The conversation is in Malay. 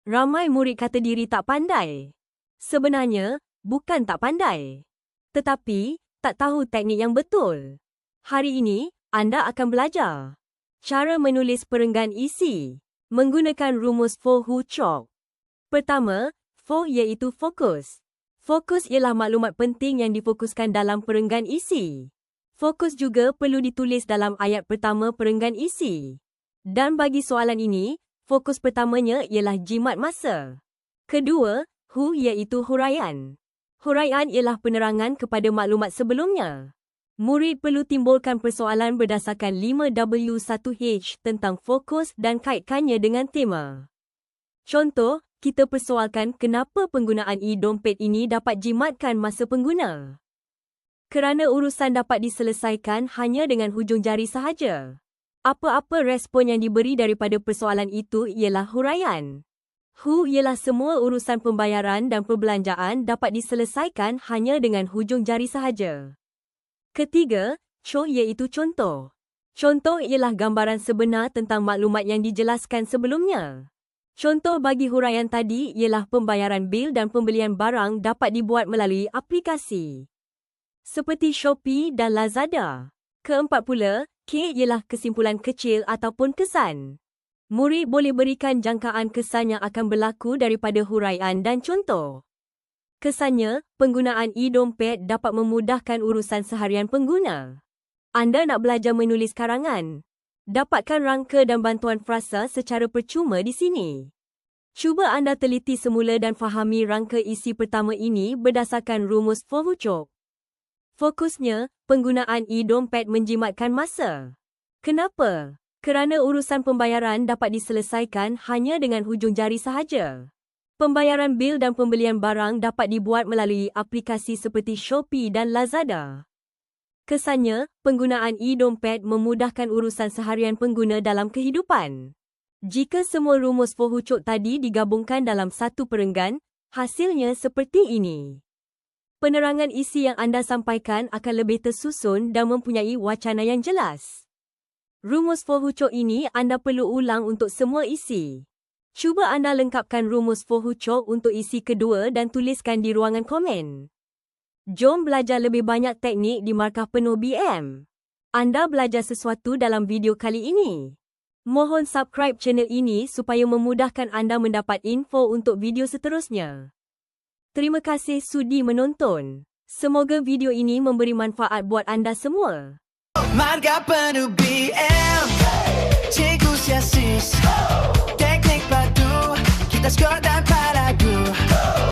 Ramai murid kata diri tak pandai. Sebenarnya, bukan tak pandai. Tetapi, tak tahu teknik yang betul. Hari ini, anda akan belajar cara menulis perenggan isi menggunakan rumus For Who Chalk. Pertama, for iaitu fokus. Fokus ialah maklumat penting yang difokuskan dalam perenggan isi. Fokus juga perlu ditulis dalam ayat pertama perenggan isi. Dan bagi soalan ini, fokus pertamanya ialah jimat masa. Kedua, who iaitu huraian. Huraian ialah penerangan kepada maklumat sebelumnya. Murid perlu timbulkan persoalan berdasarkan 5W1H tentang fokus dan kaitkannya dengan tema. Contoh, kita persoalkan kenapa penggunaan e-dompet ini dapat jimatkan masa pengguna. Kerana urusan dapat diselesaikan hanya dengan hujung jari sahaja. Apa-apa respon yang diberi daripada persoalan itu ialah huraian. Who ialah semua urusan pembayaran dan perbelanjaan dapat diselesaikan hanya dengan hujung jari sahaja. Ketiga, cho iaitu contoh. Contoh ialah gambaran sebenar tentang maklumat yang dijelaskan sebelumnya. Contoh bagi huraian tadi ialah pembayaran bil dan pembelian barang dapat dibuat melalui aplikasi seperti Shopee dan Lazada. Keempat pula, K ialah kesimpulan kecil ataupun kesan. Murid boleh berikan jangkaan kesan yang akan berlaku daripada huraian dan contoh. Kesannya, penggunaan e-dompet dapat memudahkan urusan seharian pengguna. Anda nak belajar menulis karangan? Dapatkan rangka dan bantuan frasa secara percuma di sini. Cuba anda teliti semula dan fahami rangka isi pertama ini berdasarkan rumus For Who Chalk. Fokusnya, penggunaan e-dompet menjimatkan masa. Kenapa? Kerana urusan pembayaran dapat diselesaikan hanya dengan hujung jari sahaja. Pembayaran bil dan pembelian barang dapat dibuat melalui aplikasi seperti Shopee dan Lazada. Kesannya, penggunaan e-dompet memudahkan urusan seharian pengguna dalam kehidupan. Jika semua rumus For Who Chalk tadi digabungkan dalam satu perenggan, hasilnya seperti ini. Penerangan isi yang anda sampaikan akan lebih tersusun dan mempunyai wacana yang jelas. Rumus For Who Chalk ini anda perlu ulang untuk semua isi. Cuba anda lengkapkan rumus For Who Chalk untuk isi kedua dan tuliskan di ruangan komen. Jom belajar lebih banyak teknik di markah penuh BM. Anda belajar sesuatu dalam video kali ini. Mohon subscribe channel ini supaya memudahkan anda mendapat info untuk video seterusnya. Terima kasih sudi menonton. Semoga video ini memberi manfaat buat anda semua. Marga penuh BM, cikgu sia sis, teknik padu, kita skor dan